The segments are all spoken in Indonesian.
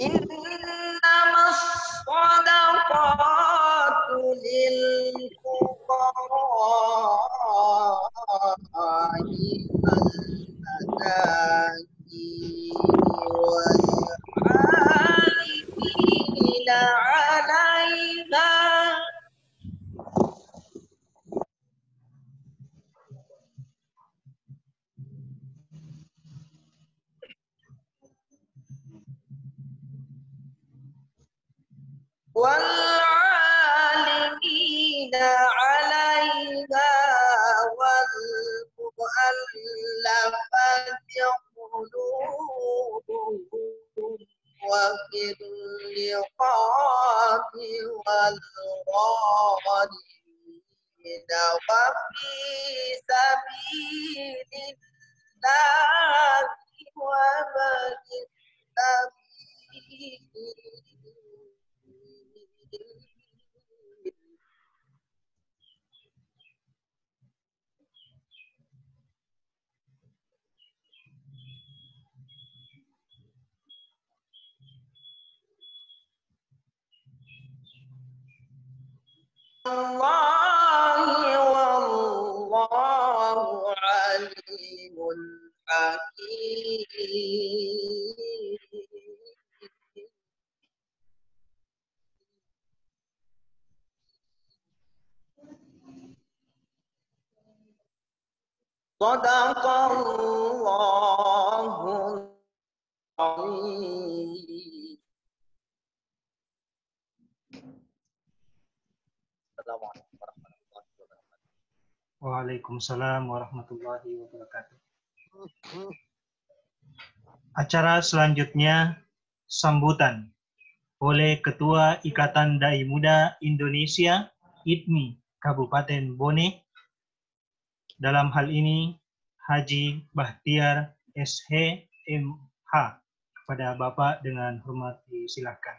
Innamas shadaqatu lil fuqara'i wal amilina 'alaiha والعالمين عليها والمؤلفة قلوبهم وفي الرقاب والغارمين وفي سبيل الله وابن wallahu alimun hakim. Sadaqallahul azim. Assalamualaikum warahmatullahi wabarakatuh. Waalaikumsalam warahmatullahi wabarakatuh. Acara selanjutnya sambutan oleh Ketua Ikatan Dai Muda Indonesia IDMI Kabupaten Bone. Dalam hal ini Haji Bahtiar SH MH. Kepada Bapak dengan hormat disilahkan.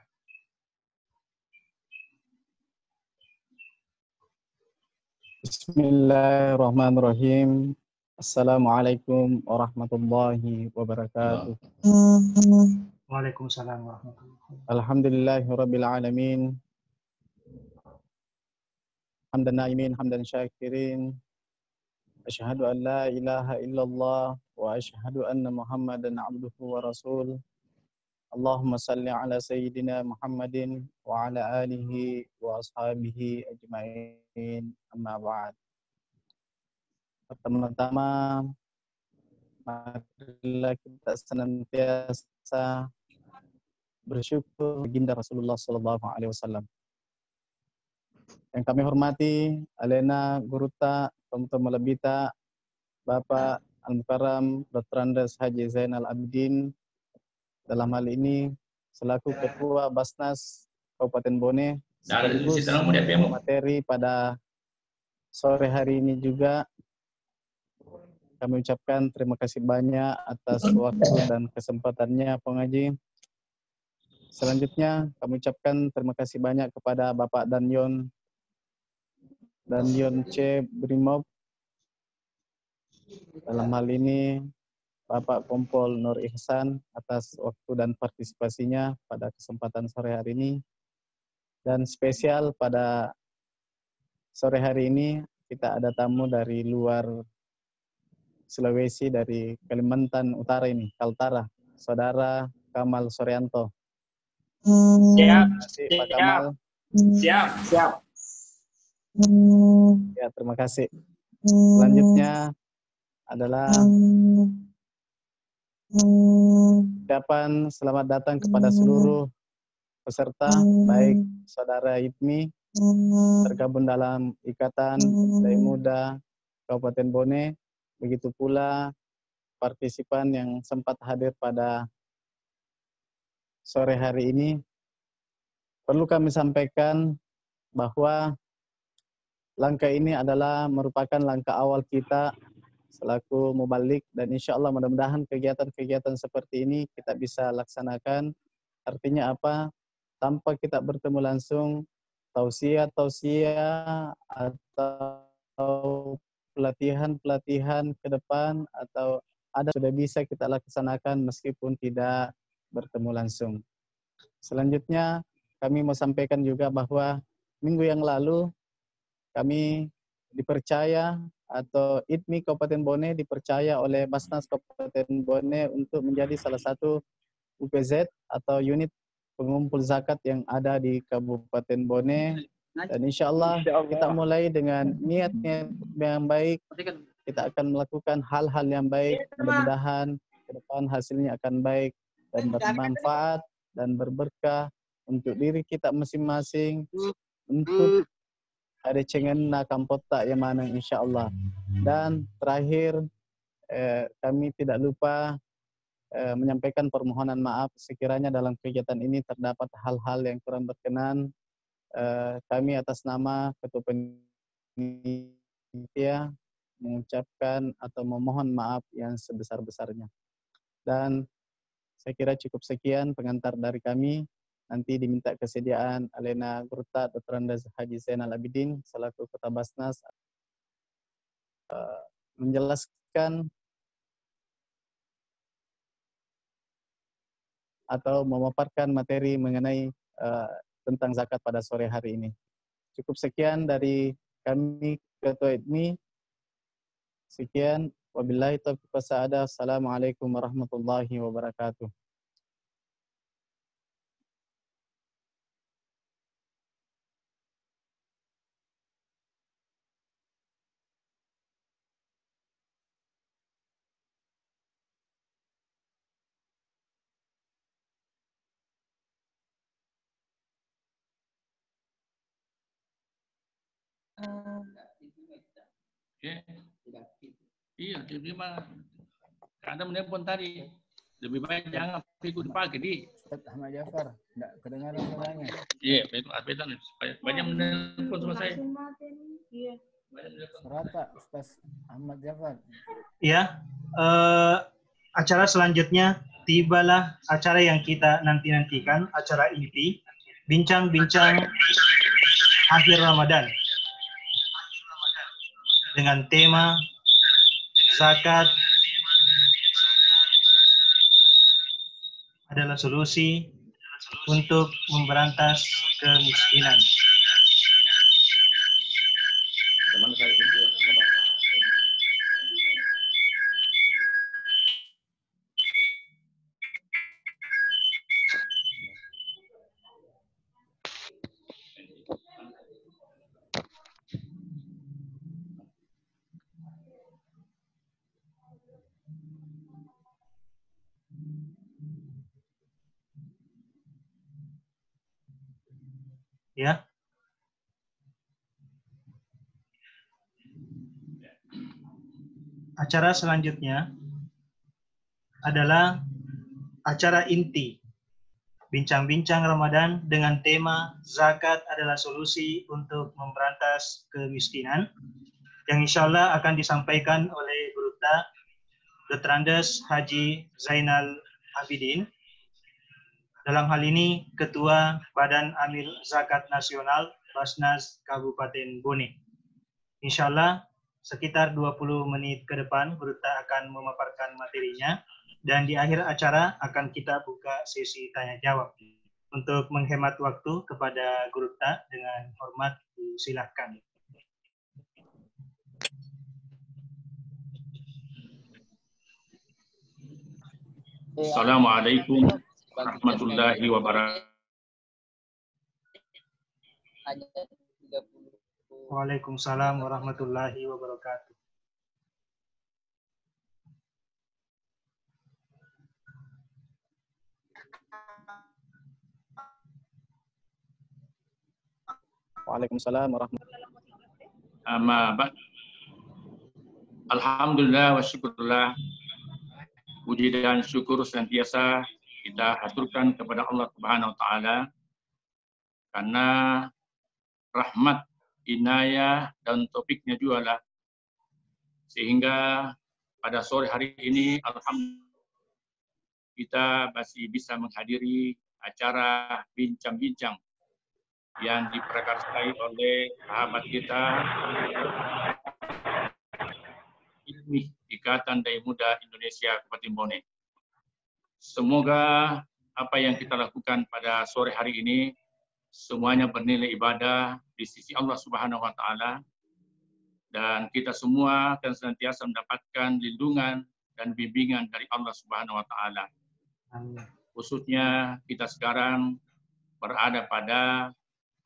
Bismillahirrahmanirrahim. Assalamualaikum warahmatullahi wabarakatuh. Waalaikumsalam warahmatullahi wabarakatuh. Alhamdulillahirabbil alamin. Hamdan naimin, hamdan syakirin. Asyhadu an la ilaha illallah wa asyhadu anna Muhammadan abduhu wa rasul. Allahumma salli ala sayyidina Muhammadin wa ala alihi wa ashabihi ajma'in. Amma ba'd. Pertama-tama marilah kita senantiasa bersyukur baginda Rasulullah sallallahu alaihi wasallam. Yang kami hormati Alena Guruta Tomto Malabita, Bapak Al-Mukarram Dr. Andes Haji Zainal Abidin, dalam hal ini selaku Ketua Basnas Kabupaten Bone, sekaligus materi pada sore hari ini juga kami ucapkan terima kasih banyak atas waktu dan kesempatannya pengaji. Selanjutnya kami ucapkan terima kasih banyak kepada Bapak Danyon C. Brimob. Dalam hal ini Bapak Kompol Nur Ihsan atas waktu dan partisipasinya pada kesempatan sore hari ini. Dan spesial pada sore hari ini kita ada tamu dari luar Sulawesi, dari Kalimantan Utara ini, Kaltara, Saudara Kamal Suryanto. Siap, Pak Kamal. siap. Ya, terima kasih. Selanjutnya adalah ucapan selamat datang kepada seluruh peserta, baik saudara IDMI tergabung dalam Ikatan Dai Muda Kabupaten Bone, begitu pula partisipan yang sempat hadir pada sore hari ini. Perlu kami sampaikan bahwa langkah ini adalah merupakan langkah awal kita selaku mubalik, dan insya Allah mudah-mudahan kegiatan-kegiatan seperti ini kita bisa laksanakan. Artinya apa? Tanpa kita bertemu langsung, tausiah atau pelatihan ke depan atau ada sudah bisa kita laksanakan meskipun tidak bertemu langsung. Selanjutnya kami mau sampaikan juga bahwa minggu yang lalu kami dipercaya atau ITMI Kabupaten Bone dipercaya oleh Basnas Kabupaten Bone untuk menjadi salah satu UPZ atau unit pengumpul zakat yang ada di Kabupaten Bone. Dan insya Allah kita mulai dengan niat-niat yang baik, kita akan melakukan hal-hal yang baik. Mudah-mudahan ke depan hasilnya akan baik dan bermanfaat dan berberkah untuk diri kita masing-masing, untuk ada cengen na kampota yang mana insya Allah. Dan terakhir kami tidak lupa menyampaikan permohonan maaf sekiranya dalam kegiatan ini terdapat hal-hal yang kurang berkenan. Kami atas nama Ketua Panitia mengucapkan atau memohon maaf yang sebesar-besarnya. Dan saya kira cukup sekian pengantar dari kami. Nanti diminta kesediaan Alena Gurta Dr. Andes Haji Zainal Abidin selaku Kota Basnas menjelaskan atau memaparkan materi mengenai tentang zakat pada sore hari ini. Cukup sekian dari kami Ketua ITMI. Sekian, wabillahi taufiq wassadah. Assalamualaikum warahmatullahi wabarakatuh. Iya, jadi mah ada menelpon tadi. Lebih baik jangan ikut dipakai di. Ustaz Ahmad Jafar, enggak kedengaran suaranya. Iya, itu apetan banyak menelpon sama saya. Iya. Serata Ustaz Ahmad Jafar. Ya, acara selanjutnya tibalah acara yang kita nanti-nantikan, acara inti, bincang-bincang akhir Ramadan dengan tema zakat adalah solusi untuk memberantas kemiskinan. Ya. Acara selanjutnya adalah acara inti, bincang-bincang Ramadan dengan tema zakat adalah solusi untuk memberantas kemiskinan, yang insya Allah akan disampaikan oleh Gurta Dr. Andes Haji Zainal Abidin. Dalam hal ini Ketua Badan Amil Zakat Nasional Basnas Kabupaten Bone. Insya Allah sekitar 20 menit ke depan Gurta akan memaparkan materinya, dan di akhir acara akan kita buka sesi tanya jawab. Untuk menghemat waktu kepada Gurta dengan hormat silakan. Assalamualaikum warahmatullahi wabarakatuh. Waalaikumsalam warahmatullahi wabarakatuh. Waalaikumsalam warahmatullahi wabarakatuh. Alhamdulillah wa syukurullah. puji dan syukur senantiasa kita haturkan kepada Allah Subhanahu wa taala karena rahmat, inayah dan taufiknya juga lah sehingga pada sore hari ini alhamdulillah kita masih bisa menghadiri acara bincang-bincang yang diprakarsai oleh sahabat kita IDMI, Ikatan Dai Muda Indonesia Kabupaten Bone. Semoga apa yang kita lakukan pada sore hari ini semuanya bernilai ibadah di sisi Allah Subhanahu wa taala dan kita semua akan senantiasa mendapatkan lindungan dan bimbingan dari Allah Subhanahu wa taala. Khususnya kita sekarang berada pada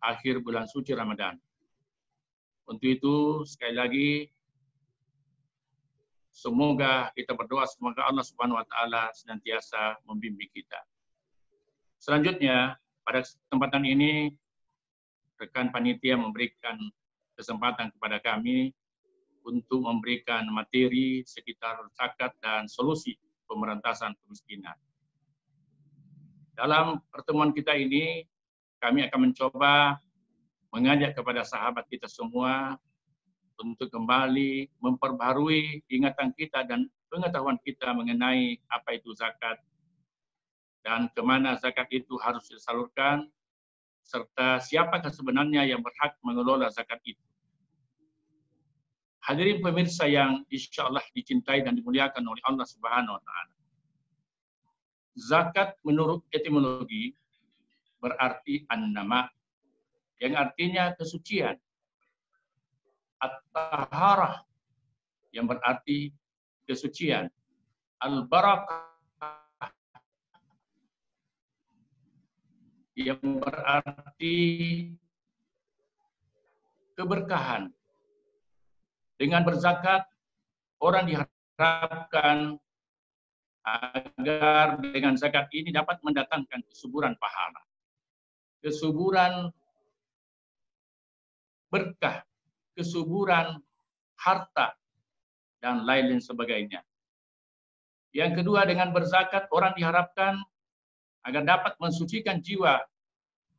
akhir bulan suci Ramadan. Untuk itu sekali lagi semoga kita berdoa semoga Allah Subhanahu wa taala senantiasa membimbing kita. Selanjutnya pada kesempatan ini rekan panitia memberikan kesempatan kepada kami untuk memberikan materi sekitar zakat dan solusi pemberantasan kemiskinan. Dalam pertemuan kita ini kami akan mencoba mengajak kepada sahabat kita semua untuk kembali memperbarui ingatan kita dan pengetahuan kita mengenai apa itu zakat dan kemana zakat itu harus disalurkan, serta siapakah sebenarnya yang berhak mengelola zakat itu. Hadirin pemirsa yang insya Allah dicintai dan dimuliakan oleh Allah Subhanahu wa taala. Zakat menurut etimologi berarti an-nama, yang artinya kesucian. At-taharah, yang berarti kesucian. Al-barakah, yang berarti keberkahan. Dengan berzakat, orang diharapkan agar dengan zakat ini dapat mendatangkan kesuburan pahala, kesuburan berkah, kesuburan harta, dan lain-lain sebagainya. Yang kedua, dengan berzakat, orang diharapkan agar dapat mensucikan jiwa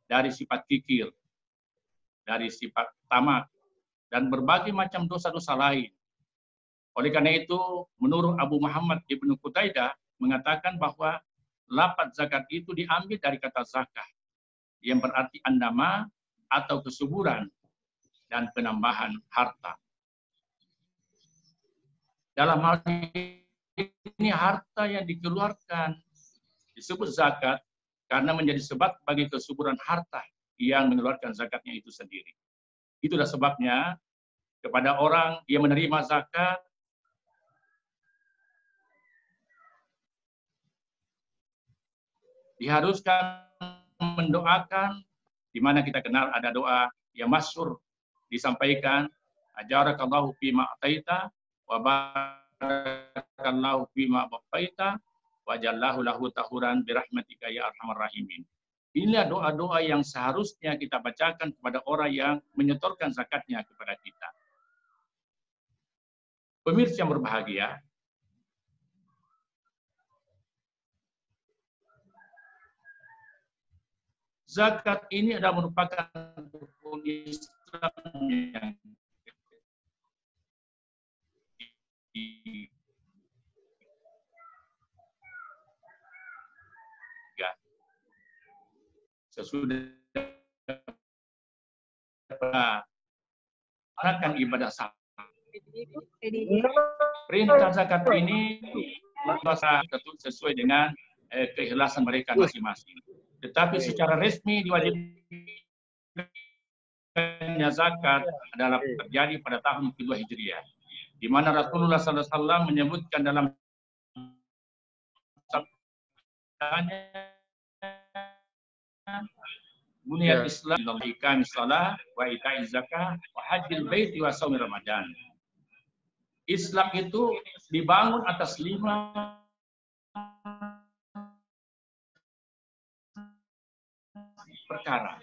dari sifat kikir, dari sifat tamak, dan berbagai macam dosa-dosa lain. Oleh karena itu, menurut Abu Muhammad Ibnu Qutaidah mengatakan bahwa lafaz zakat itu diambil dari kata zakah, yang berarti an-nama atau kesuburan dan penambahan harta. Dalam hal ini harta yang dikeluarkan disebut zakat karena menjadi sebab bagi kesuburan harta yang mengeluarkan zakatnya itu sendiri. Itulah sebabnya kepada orang yang menerima zakat diharuskan mendoakan, di mana kita kenal ada doa yang masyhur disampaikan, ajarakallahu fima ataita wa barakallahu fima baqaita wa jallahu lahu tahuran birahmatika ya arhamar rahimin. Inilah doa-doa yang seharusnya kita bacakan kepada orang yang menyetorkan zakatnya kepada kita. Pemirsa yang berbahagia, zakat ini adalah merupakan rukun Islam yang ketiga. Sesudah melaksanakan ibadah salat. Perintah zakat ini sesuai dengan keikhlasan mereka masing-masing. Tetapi secara resmi diwajibkannya zakat adalah terjadi pada tahun kedua Hijriah, di mana Rasulullah SAW menyebutkan dalam sabdanya, Bunyal Islam iqamis shalah wa ita'iz zakah wa hajjil baiti wa shaumi Ramadan. Islam itu dibangun atas 5 perkara.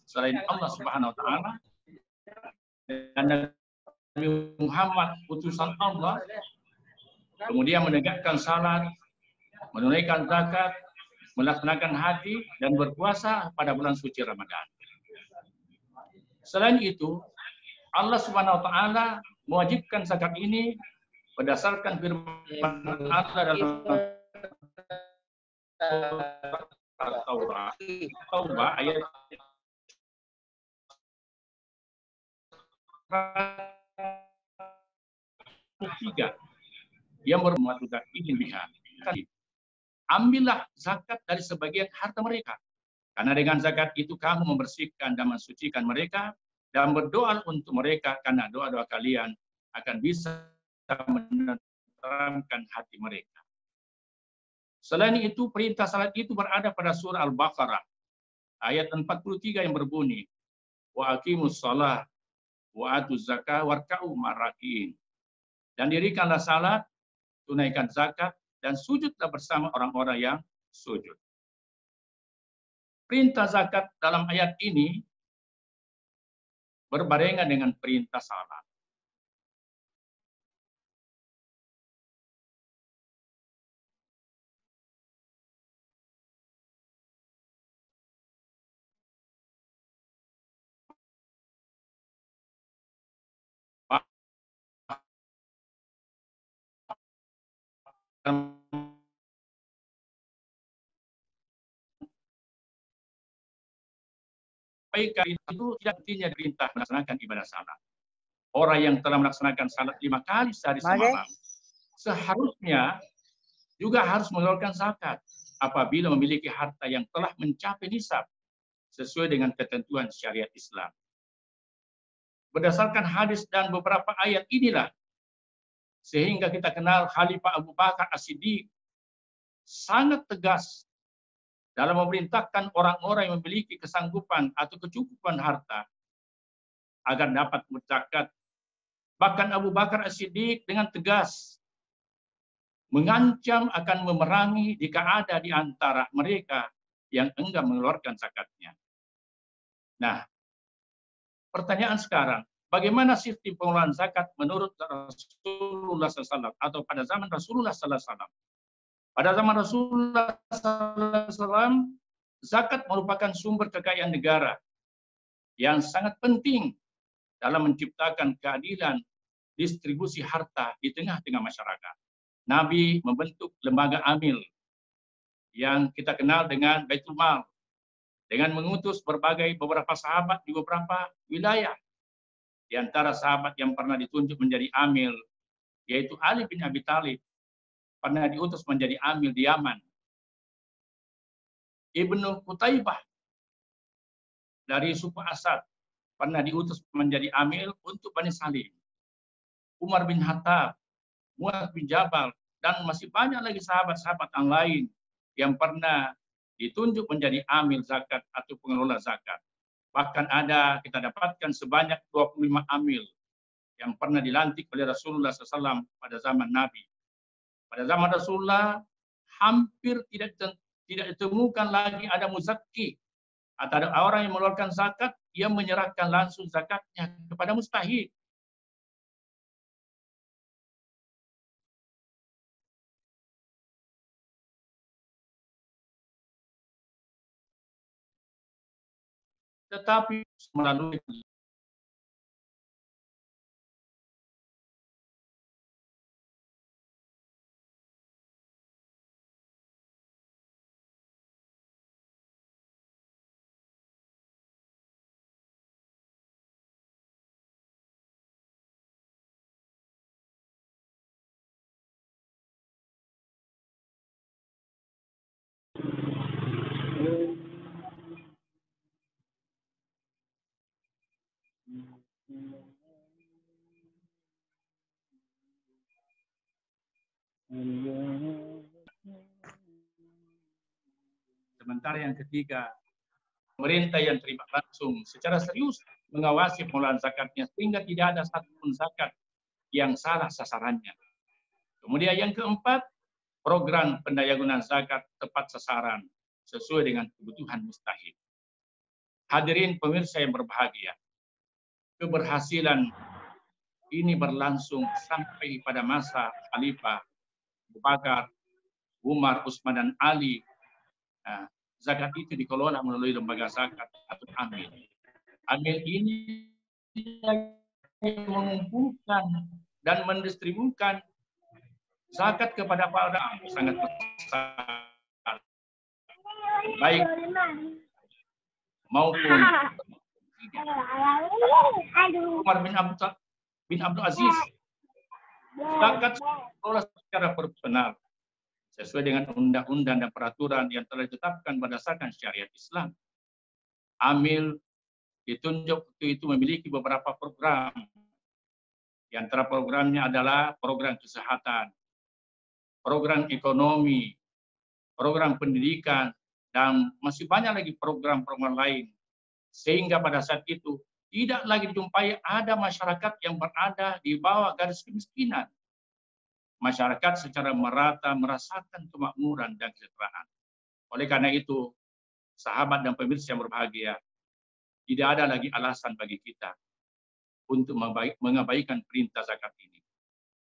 Selain Allah Subhanahu wa taala dan Nabi Muhammad utusan Allah, kemudian menegakkan salat, menunaikan zakat, melaksanakan haji, dan berpuasa pada bulan suci Ramadan. Selain itu, Allah Subhanahu wa taala mewajibkan zakat ini berdasarkan firman Allah dalam Taubah ayat 3 yang bermuatan ingin lihat. Ambillah zakat dari sebagian harta mereka. Karena dengan zakat itu kamu membersihkan dan mensucikan mereka dan berdoa untuk mereka karena doa-doa kalian akan bisa menenteramkan hati mereka. Selain itu, perintah salat itu berada pada surah Al-Baqarah ayat 43 yang berbunyi, wa aqimus shalah wa atuz zakah warka'u ma'rakiin. Dan dirikanlah salat, tunaikan zakat, dan sujudlah bersama orang-orang yang sujud. Perintah zakat dalam ayat ini berbarengan dengan perintah salat. Itu tidak artinya perintah melaksanakan ibadah salat. Orang yang telah melaksanakan salat 5 kali sehari semalam seharusnya juga harus mengeluarkan zakat apabila memiliki harta yang telah mencapai nisab sesuai dengan ketentuan syariat Islam. Berdasarkan hadis dan beberapa ayat inilah sehingga kita kenal Khalifah Abu Bakar As-Siddiq sangat tegas dalam memerintahkan orang-orang yang memiliki kesanggupan atau kecukupan harta agar dapat berzakat. Bahkan Abu Bakar As-Siddiq dengan tegas mengancam akan memerangi jika ada di antara mereka yang enggan mengeluarkan zakatnya. Nah, pertanyaan sekarang, bagaimana sistem pengelolaan zakat menurut Rasulullah SAW atau pada zaman Rasulullah SAW? Pada zaman Rasulullah SAW, zakat merupakan sumber kekayaan negara yang sangat penting dalam menciptakan keadilan distribusi harta di tengah-tengah masyarakat. Nabi membentuk lembaga amil yang kita kenal dengan Baitul Mal dengan mengutus beberapa sahabat di beberapa wilayah. Di antara sahabat yang pernah ditunjuk menjadi amil yaitu Ali bin Abi Thalib, pernah diutus menjadi amil di Yaman. Ibnu Qutaibah dari suku Asad pernah diutus menjadi amil untuk Bani Salim. Umar bin Khattab, Muaz bin Jabal, dan masih banyak lagi sahabat-sahabat yang lain yang pernah ditunjuk menjadi amil zakat atau pengelola zakat. Bahkan ada kita dapatkan sebanyak 25 amil yang pernah dilantik oleh Rasulullah SAW pada zaman Nabi. Pada zaman Rasulullah hampir tidak ditemukan lagi ada muzakki atau ada orang yang mengeluarkan zakat yang menyerahkan langsung zakatnya kepada mustahik. Tetapi melalui sementara yang ketiga, pemerintah yang terlibat langsung secara serius mengawasi pengelolaan zakatnya sehingga tidak ada satupun zakat yang salah sasarannya. Kemudian yang keempat, program pendayagunaan zakat tepat sasaran sesuai dengan kebutuhan mustahik. Hadirin pemirsa yang berbahagia, keberhasilan ini berlangsung sampai pada masa Khalifah Abu Bakar, Umar, Utsman, dan Ali. Nah, zakat itu dikelola melalui lembaga zakat atau amil. Amil ini mengumpulkan dan mendistribusikan zakat kepada para sangat besar, baik maupun Umar bin Abdul Aziz. Zakat dikelola secara proporsional sesuai dengan undang-undang dan peraturan yang telah ditetapkan berdasarkan syariat Islam. Amil ditunjuk itu memiliki beberapa program. Di antara programnya adalah program kesehatan, program ekonomi, program pendidikan, dan masih banyak lagi program-program lain. Sehingga pada saat itu tidak lagi dijumpai ada masyarakat yang berada di bawah garis kemiskinan. Masyarakat secara merata merasakan kemakmuran dan kesejahteraan. Oleh karena itu, sahabat dan pemirsa yang berbahagia, tidak ada lagi alasan bagi kita untuk mengabaikan perintah zakat ini.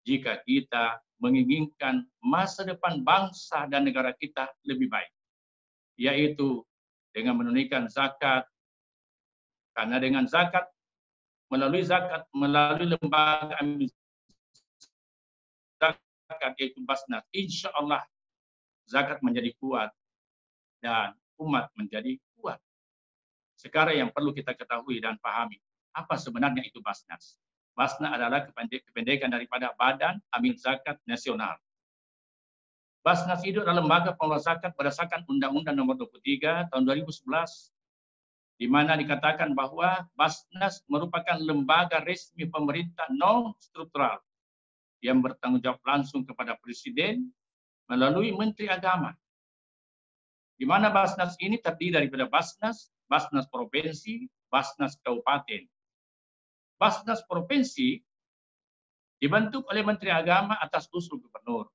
Jika kita menginginkan masa depan bangsa dan negara kita lebih baik, yaitu dengan menunaikan zakat, karena dengan zakat, melalui lembaga amil zakat yaitu Basnas, insya Allah zakat menjadi kuat dan umat menjadi kuat. Sekarang yang perlu kita ketahui dan pahami, apa sebenarnya itu Basnas? Basnas adalah kependekan daripada Badan Amil Zakat Nasional. Basnas itu adalah lembaga pengelola zakat berdasarkan Undang-Undang Nomor 23 Tahun 2011, di mana dikatakan bahwa Basnas merupakan lembaga resmi pemerintah non-struktural yang bertanggung jawab langsung kepada Presiden melalui Menteri Agama. Di mana Basnas ini terdiri daripada Basnas Provinsi, Basnas Kabupaten. Basnas Provinsi dibentuk oleh Menteri Agama atas usul Gubernur.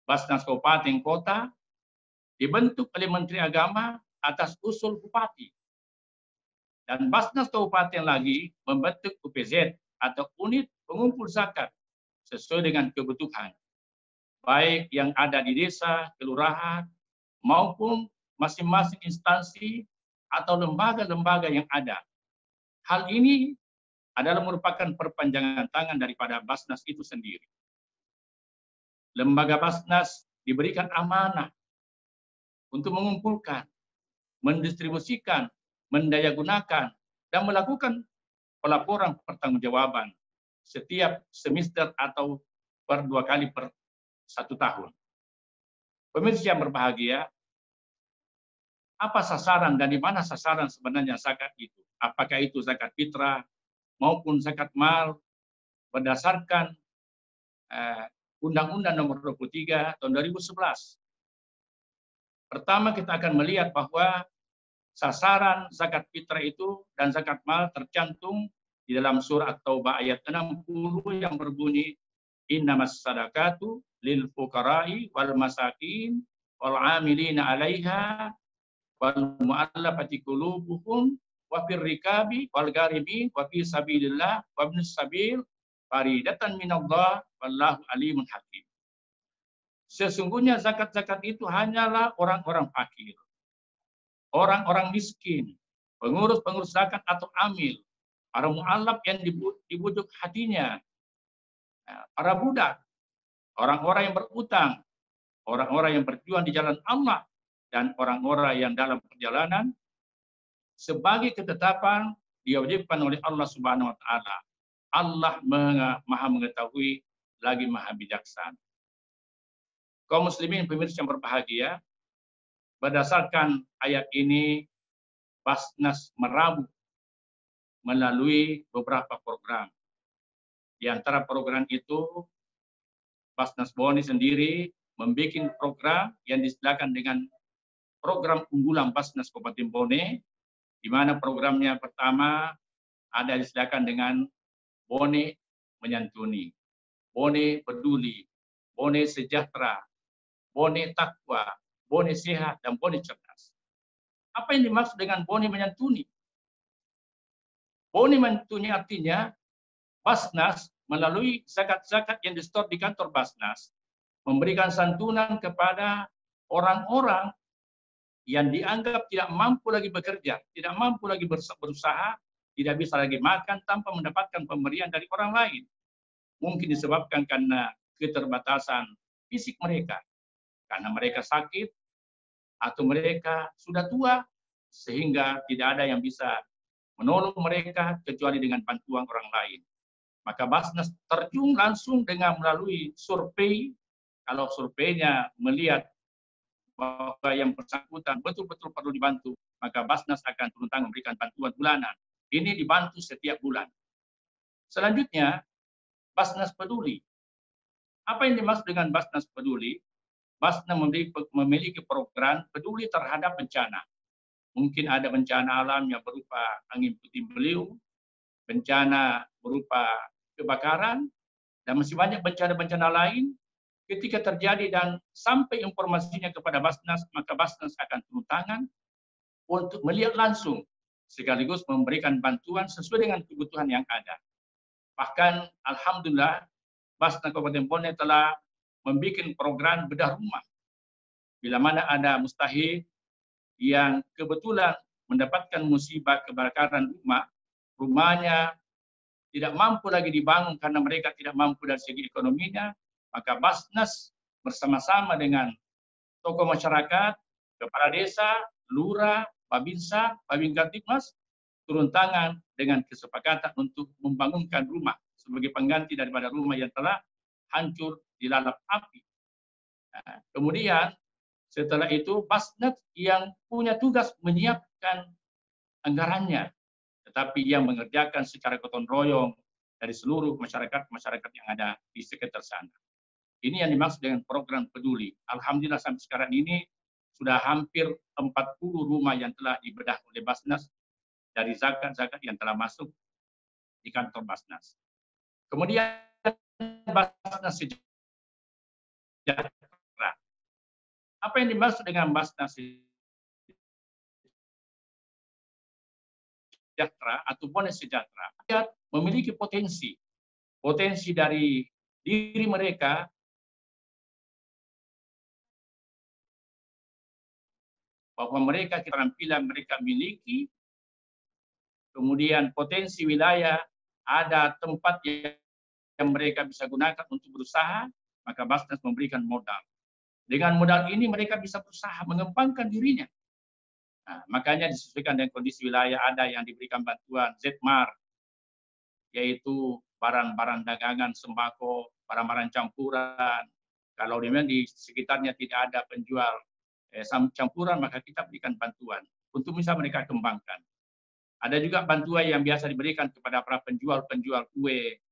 Basnas Kabupaten Kota dibentuk oleh Menteri Agama atas usul Bupati. Dan Basnas Kabupaten lagi membentuk UPZ atau Unit Pengumpul Zakat sesuai dengan kebutuhan, baik yang ada di desa, kelurahan, maupun masing-masing instansi atau lembaga-lembaga yang ada. Hal ini adalah merupakan perpanjangan tangan daripada Basnas itu sendiri. Lembaga Basnas diberikan amanah untuk mengumpulkan, mendistribusikan, mendayagunakan, dan melakukan pelaporan pertanggungjawaban setiap semester atau per 2 kali per 1 tahun. Pemirsa yang berbahagia, apa sasaran dan di mana sasaran sebenarnya zakat itu? Apakah itu zakat fitrah maupun zakat mal berdasarkan Undang-Undang Nomor 23 Tahun 2011. Pertama kita akan melihat bahwa sasaran zakat fitrah itu dan zakat mal tercantum di dalam surah At-Taubah ayat 60 yang berbunyi innamas sadaqatu lil fuqara'i wal masakin wal 'amilina 'alaiha wal mu'allafati qulubuhum wa fir rikabi wal gharimi wa fi sabilillah wa ibnis sabil faridatan minallah wallahu alimun hakim. Sesungguhnya zakat-zakat itu hanyalah orang-orang fakir, orang-orang miskin, pengurus-pengurus zakat atau amil, para mu'allaf yang dibujuk hatinya, para budak, orang-orang yang berutang, orang-orang yang berjuang di jalan Allah, dan orang-orang yang dalam perjalanan sebagai ketetapan diwajibkan oleh Allah Subhanahu wa taala. Allah Maha mengetahui lagi Maha bijaksana. Kaum muslimin pemirsa yang berbahagia, berdasarkan ayat ini Basnas merabu melalui beberapa program. Di antara program itu Basnas Bone sendiri membuat program yang disediakan dengan program unggulan Basnas Kabupaten Bone, di mana programnya pertama ada disediakan dengan Bone menyantuni, Bone peduli, Bone sejahtera, Bone takwa, Bone sehat, dan Bone cerdas. Apa yang dimaksud dengan Bone menyantuni? Bone menyantuni artinya Basnas melalui zakat-zakat yang disetor di kantor Basnas memberikan santunan kepada orang-orang yang dianggap tidak mampu lagi bekerja, tidak mampu lagi berusaha, tidak bisa lagi makan tanpa mendapatkan pemberian dari orang lain. Mungkin disebabkan karena keterbatasan fisik mereka, karena mereka sakit, atau mereka sudah tua, sehingga tidak ada yang bisa menolong mereka kecuali dengan bantuan orang lain. Maka Basnas terjun langsung dengan melalui survei. Kalau surveinya melihat bahwa yang bersangkutan betul-betul perlu dibantu, maka Basnas akan turun tangan memberikan bantuan bulanan. Ini dibantu setiap bulan. Selanjutnya, Basnas Peduli. Apa yang dimaksud dengan Basnas Peduli? Basnas memiliki program peduli terhadap bencana. Mungkin ada bencana alam yang berupa angin puting beliung, bencana berupa kebakaran, dan masih banyak bencana-bencana lain. Ketika terjadi dan sampai informasinya kepada Basnas, maka Basnas akan turun tangan untuk melihat langsung, sekaligus memberikan bantuan sesuai dengan kebutuhan yang ada. Bahkan, alhamdulillah, Basnas Kabupaten Bone telah membuat program bedah rumah. Bila mana ada mustahik yang kebetulan mendapatkan musibah kebakaran rumah, rumahnya tidak mampu lagi dibangun karena mereka tidak mampu dari segi ekonominya, maka Basnas bersama-sama dengan tokoh masyarakat, kepala desa, lurah, babinsa, babinkamtibmas, turun tangan dengan kesepakatan untuk membangunkan rumah sebagai pengganti daripada rumah yang telah hancur dilalap api. Nah, kemudian setelah itu Basnas yang punya tugas menyiapkan anggarannya, tetapi yang mengerjakan secara gotong royong dari seluruh masyarakat yang ada di sekitar sana. Ini yang dimaksud dengan program peduli. Alhamdulillah sampai sekarang ini sudah hampir 40 rumah yang telah dibedah oleh Basnas dari zakat-zakat yang telah masuk di kantor Basnas. Kemudian Basnas Sejahtera. Apa yang dimaksud dengan Basnas Sejahtera atau Bone Sejahtera? Dia memiliki potensi dari diri mereka bahwa mereka keterampilan mereka miliki, kemudian potensi wilayah, ada tempat yang mereka bisa gunakan untuk berusaha, maka Basnas memberikan modal. Dengan modal ini mereka bisa berusaha mengembangkan dirinya. Nah, makanya disesuaikan dengan kondisi wilayah, ada yang diberikan bantuan ZMAR, yaitu barang-barang dagangan, sembako, barang-barang campuran. Kalau memang di sekitarnya tidak ada penjual campuran, maka kita berikan bantuan untuk bisa mereka kembangkan. Ada juga bantuan yang biasa diberikan kepada para penjual-penjual kue,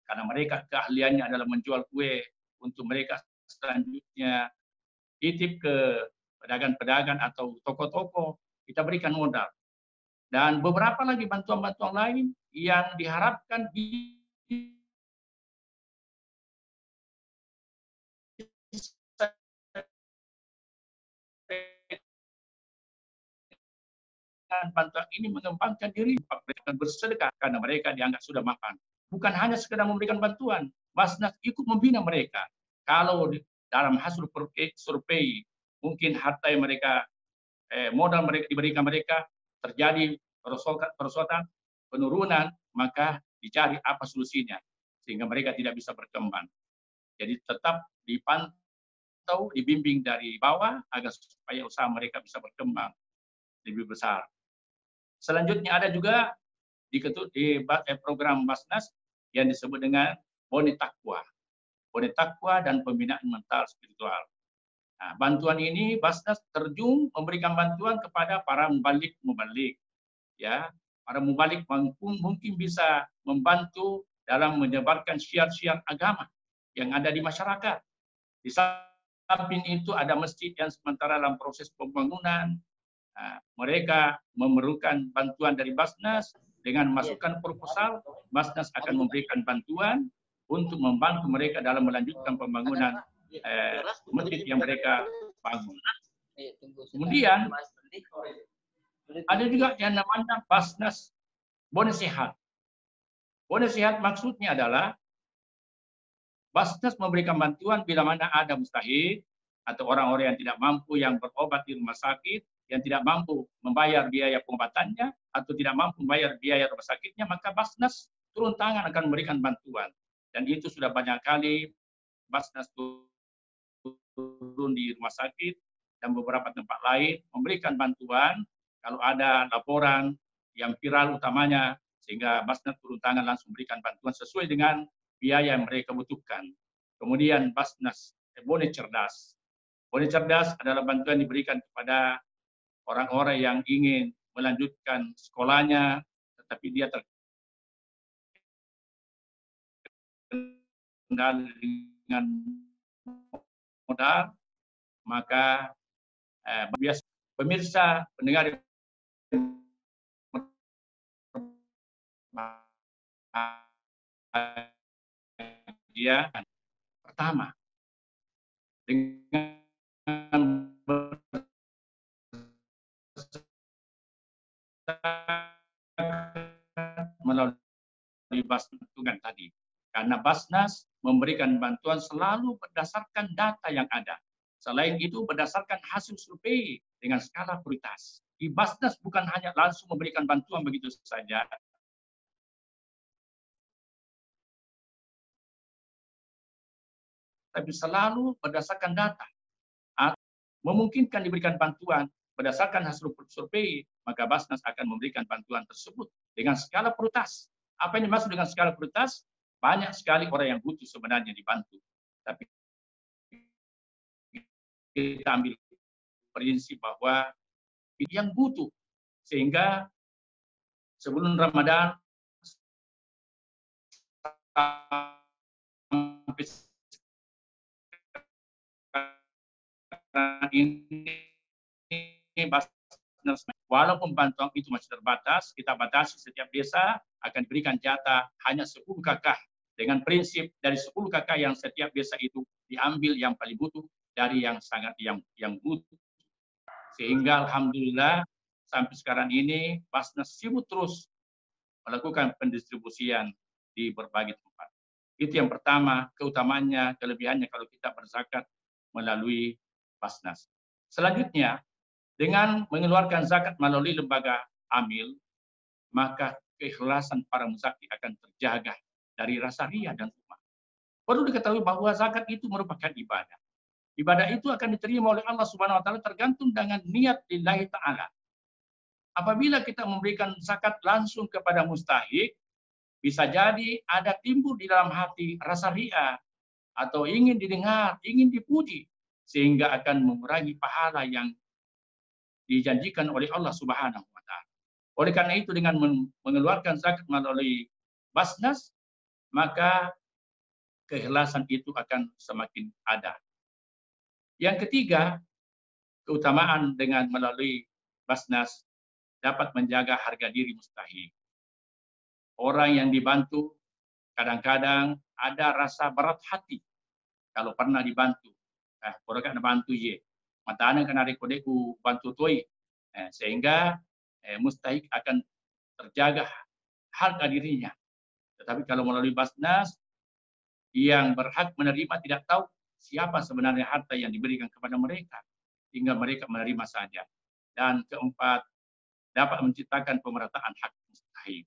karena mereka keahliannya adalah menjual kue, untuk mereka selanjutnya titip ke pedagang-pedagang atau toko-toko, kita berikan modal. Dan beberapa lagi bantuan-bantuan lain yang diharapkan bantuan ini mengembangkan diri, mereka bersedekah karena mereka dianggap sudah mapan. Bukan hanya sekedar memberikan bantuan, Basnas ikut membina mereka. Kalau dalam hasil survei mungkin harta yang mereka modal mereka diberikan mereka terjadi kerusakan, penurunan, maka dicari apa solusinya sehingga mereka tidak bisa berkembang. Jadi tetap dipantau, dibimbing dari bawah agar supaya usaha mereka bisa berkembang lebih besar. Selanjutnya ada juga di program Basnas yang disebut dengan Bone Takwa. Bone Takwa dan pembinaan mental spiritual. Nah, bantuan ini Basnas terjun memberikan bantuan kepada para mubalik. Ya, para mubalik mungkin bisa membantu dalam menyebarkan syiar-syiar agama yang ada di masyarakat. Di samping itu ada masjid yang sementara dalam proses pembangunan. Nah, mereka memerlukan bantuan dari Basnas. Dengan memasukkan proposal, Basnas akan memberikan bantuan untuk membantu mereka dalam melanjutkan pembangunan masjid yang mereka bangun. Kemudian ada juga yang namanya Basnas Bone Sehat. Bone Sehat maksudnya adalah Basnas memberikan bantuan bila mana ada mustahik atau orang-orang yang tidak mampu yang berobat di rumah sakit, yang tidak mampu membayar biaya pengobatannya atau tidak mampu membayar biaya rumah sakitnya, maka Basnas turun tangan akan memberikan bantuan. Dan itu sudah banyak kali Basnas turun di rumah sakit dan beberapa tempat lain memberikan bantuan kalau ada laporan yang viral utamanya, sehingga Basnas turun tangan langsung memberikan bantuan sesuai dengan biaya yang mereka butuhkan. Kemudian Basnas Bone Cerdas. Bone Cerdas adalah bantuan diberikan kepada orang-orang yang ingin melanjutkan sekolahnya, tetapi dia terkendala dengan modal, maka biasa pemirsa pendengar dia pertama dengan melalui Basnas tadi, karena Basnas memberikan bantuan selalu berdasarkan data yang ada. Selain itu berdasarkan hasil survei dengan skala prioritas. Di Basnas bukan hanya langsung memberikan bantuan begitu saja, tapi selalu berdasarkan data. Memungkinkan diberikan bantuan berdasarkan hasil survei, maka Basnas akan memberikan bantuan tersebut dengan skala prioritas. Apa yang dimaksud dengan skala prioritas? Banyak sekali orang yang butuh sebenarnya dibantu. Tapi kita ambil prinsip bahwa yang butuh, sehingga sebelum Ramadan sampai ini Basnas, walaupun bantuan itu masih terbatas, kita batasi setiap desa akan diberikan jatah hanya 10 KK dengan prinsip dari 10 KK yang setiap desa itu diambil yang paling butuh dari yang sangat yang butuh. Sehingga alhamdulillah sampai sekarang ini Basnas sibuk terus melakukan pendistribusian di berbagai tempat. Itu yang pertama, keutamaannya, kelebihannya kalau kita berzakat melalui Basnas. Selanjutnya, dengan mengeluarkan zakat melalui lembaga amil, maka keikhlasan para muzaki akan terjaga dari rasa riya dan sum'ah. Perlu diketahui bahwa zakat itu merupakan ibadah. Ibadah itu akan diterima oleh Allah Subhanahu wa taala tergantung dengan niat lillahi taala. Apabila kita memberikan zakat langsung kepada mustahik, bisa jadi ada timbul di dalam hati rasa riya atau ingin didengar, ingin dipuji, sehingga akan mengurangi pahala yang dijanjikan oleh Allah Subhanahu wa taala. Oleh karena itu dengan mengeluarkan zakat melalui Basnas, maka keikhlasan itu akan semakin ada. Yang ketiga, keutamaan dengan melalui Basnas dapat menjaga harga diri mustahik. Orang yang dibantu kadang-kadang ada rasa berat hati kalau pernah dibantu. Orang kan bantu ye, matanya kan ada kodeku bantu toi, sehingga mustahik akan terjaga harga dirinya. Tetapi kalau melalui Basnas, yang berhak menerima tidak tahu siapa sebenarnya harta yang diberikan kepada mereka, hingga mereka menerima saja. Dan keempat, dapat menciptakan pemerataan hak mustahik.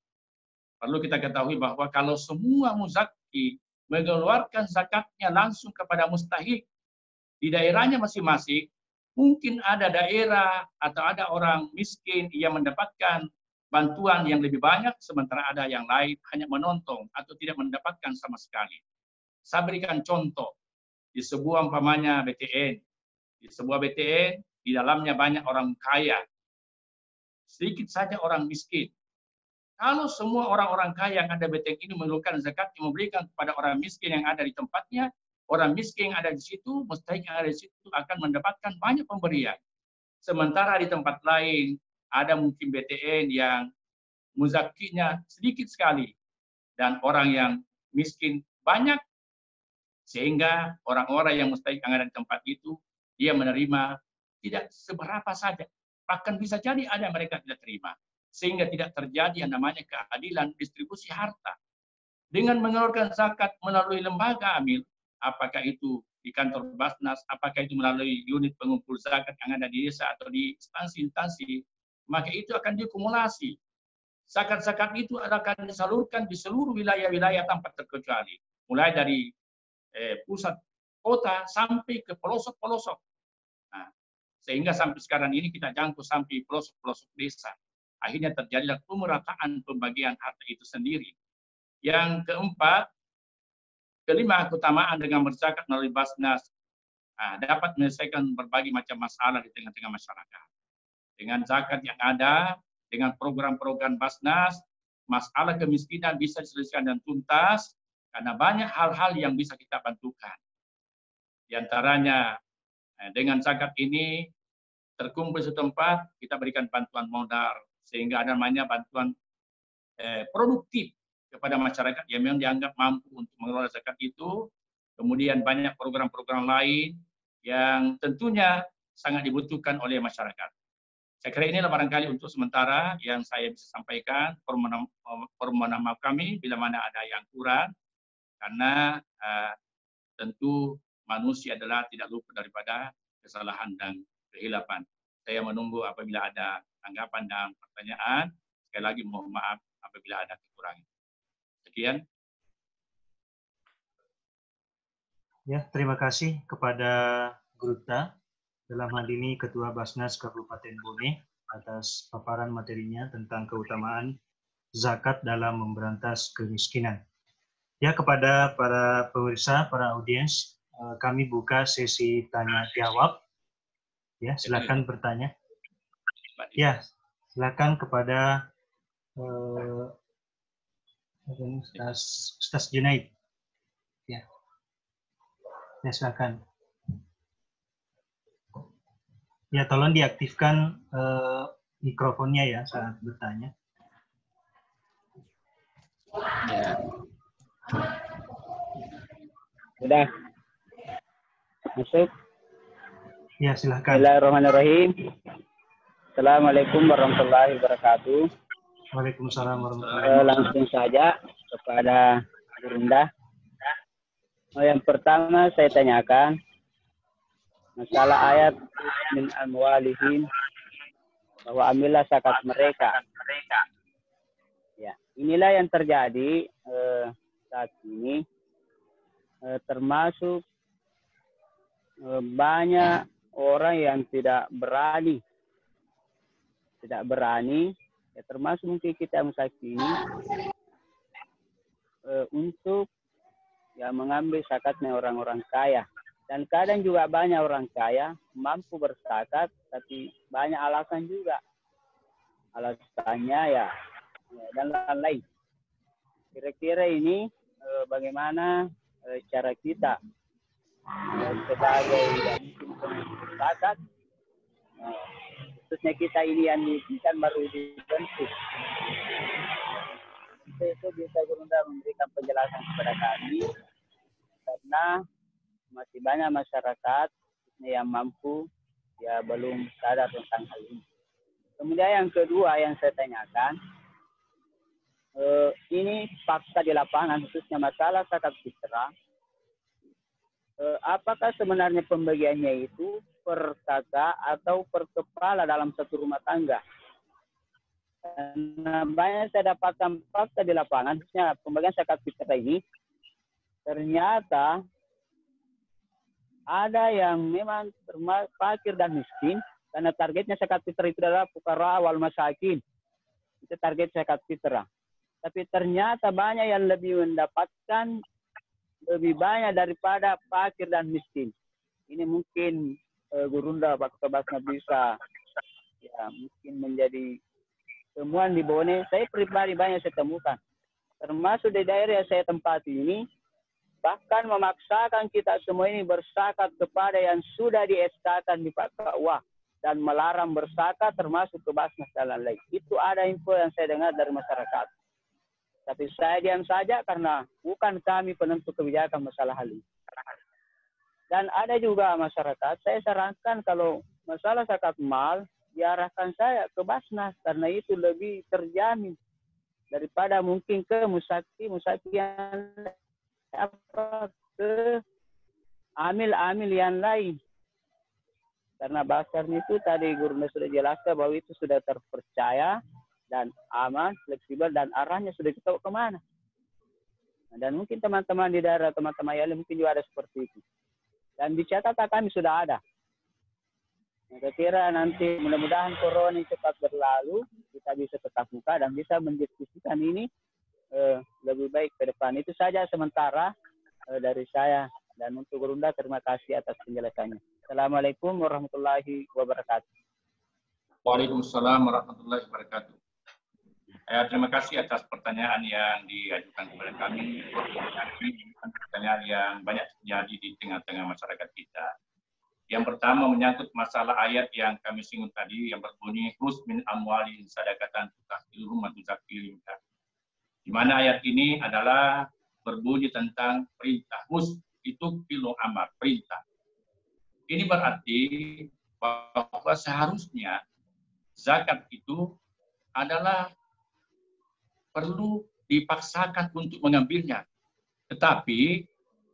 Perlu kita ketahui bahwa kalau semua muzaki mengeluarkan zakatnya langsung kepada mustahik di daerahnya masing-masing, mungkin ada daerah atau ada orang miskin yang mendapatkan bantuan yang lebih banyak, sementara ada yang lain hanya menonton atau tidak mendapatkan sama sekali. Saya berikan contoh, di sebuah umpamanya BTN, di sebuah BTN, di dalamnya banyak orang kaya, sedikit saja orang miskin. Kalau semua orang-orang kaya yang ada BTN ini mengeluarkan zakat yang memberikan kepada orang miskin yang ada di tempatnya, orang miskin yang ada di situ, mustahik yang ada di situ akan mendapatkan banyak pemberian. Sementara di tempat lain ada mungkin BTN yang muzakinya sedikit sekali dan orang yang miskin banyak, sehingga orang-orang yang mustahik yang ada di tempat itu dia menerima tidak seberapa saja, bahkan bisa jadi ada yang mereka tidak terima, sehingga tidak terjadi yang namanya keadilan distribusi harta. Dengan mengeluarkan zakat melalui lembaga amil, apakah itu di kantor Basnas, apakah itu melalui unit pengumpul zakat yang ada di desa atau di instansi-instansi, maka itu akan diakumulasi. Zakat-zakat itu akan disalurkan di seluruh wilayah-wilayah tanpa terkecuali, mulai dari pusat kota sampai ke pelosok-pelosok. Nah, sehingga sampai sekarang ini kita jangkau sampai pelosok-pelosok desa. Akhirnya terjadilah pemerataan pembagian harta itu sendiri. Yang keempat, kelima, keutamaan dengan berzakat melalui Basnas dapat menyelesaikan berbagai macam masalah di tengah-tengah masyarakat. Dengan zakat yang ada, dengan program-program Basnas, masalah kemiskinan bisa diselesaikan dan tuntas karena banyak hal-hal yang bisa kita bantukan. Di antaranya dengan zakat ini terkumpul di suatu tempat, kita berikan bantuan modal sehingga ada namanya bantuan produktif kepada masyarakat yang memang dianggap mampu untuk mengelola zakat itu. Kemudian banyak program-program lain yang tentunya sangat dibutuhkan oleh masyarakat. Saya kira inilah barangkali untuk sementara yang saya bisa sampaikan. Permohonan maaf kami bila mana ada yang kurang, karena tentu manusia adalah tidak luput daripada kesalahan dan kehilapan. Saya menunggu apabila ada tanggapan dan pertanyaan. Sekali lagi mohon maaf apabila ada kekurangan. Sekian. Ya, terima kasih kepada Gruta, dalam hal ini Ketua Basnas Kabupaten Bone, atas paparan materinya tentang keutamaan zakat dalam memberantas kemiskinan. Ya, kepada para pemirsa, para audiens, kami buka sesi tanya jawab. Ya, silakan bertanya. Ya, silakan kepada Ustaz Junaid. Ya. Ya, silakan. Ya, tolong diaktifkan mikrofonnya ya saat bertanya. Ya. Sudah masuk? Ya, silakan. Bismillahirrahmanirrahim. Assalamualaikum warahmatullahi wabarakatuh. Waalaikumsalam warahmatullahi wabarakatuh. Langsung saja kepada Bunda. Yang pertama saya tanyakan masalah ayat min amwalihim, bahwa ambillah zakat mereka. Ya, inilah yang terjadi saat ini, termasuk banyak orang yang tidak berani, ya termasuk mungkin kita musafir ini, untuk ya mengambil zakatnya orang-orang kaya. Dan kadang juga banyak orang kaya mampu berzakat, tapi banyak alasan juga. Alasannya ya dan lain-lain. Kira-kira ini bagaimana cara kita sebagai zakat, khususnya kita ini yang kan baru dibentuk, itu bisa Bunda memberikan penjelasan kepada kami, karena masih banyak masyarakat yang mampu ya belum sadar tentang hal ini. Kemudian yang kedua yang saya tanyakan, ini fakta di lapangan khususnya masalah zakat fitrah. Apakah sebenarnya pembagiannya itu per kakak atau per kepala dalam satu rumah tangga? Karena banyak saya dapatkan fakta di lapangan, khususnya pembagian zakat fitrah ini, ternyata ada yang memang fakir dan miskin, karena targetnya zakat fitrah itu adalah fuqara wal masakin. Itu target zakat fitrah. Tapi ternyata banyak yang lebih mendapatkan lebih banyak daripada fakir dan miskin. Ini mungkin Gurunda Pak Basnas bisa ya mungkin menjadi temuan di Bone. Saya pribadi banyak saya temukan. Termasuk di daerah yang saya tempati ini, bahkan memaksakan kita semua ini berzakat kepada yang sudah di-SK-kan di Pak Kawah dan melarang berzakat termasuk ke Basnas dan lain-lain. Itu ada info yang saya dengar dari masyarakat. Tapi saya diam saja karena bukan kami penentu kebijakan masalah hal ini. Dan ada juga masyarakat, saya sarankan kalau masalah zakat mal, diarahkan saya ke Basnas karena itu lebih terjamin daripada mungkin ke musaki yang ke amil-amil yang lain. Karena basarnya itu tadi guru sudah jelaskan bahwa itu sudah terpercaya dan aman, fleksibel, dan arahnya sudah kita kemana. Dan mungkin teman-teman di daerah, teman-teman yang mungkin juga ada seperti itu. Dan di catatan kami sudah ada. Saya kira nanti mudah-mudahan corona ini cepat berlalu, kita bisa tetap muka dan bisa mendiskusikan ini lebih baik ke depan. Itu saja sementara dari saya. Dan untuk Gurunda, terima kasih atas penjelasannya. Assalamualaikum warahmatullahi wabarakatuh. Waalaikumsalam warahmatullahi wabarakatuh. Terima kasih atas pertanyaan yang diajukan kepada kami. Pertanyaan yang banyak terjadi di tengah-tengah masyarakat kita. Yang pertama menyangkut masalah ayat yang kami singgung tadi yang berbunyi khuz min amwalihim sadaqatan tutahhiruhum wa tuzakkihim. Di mana ayat ini adalah berbunyi tentang perintah. Khuz itu fi'il amar, perintah. Ini berarti bahwa seharusnya zakat itu adalah perlu dipaksakan untuk mengambilnya. Tetapi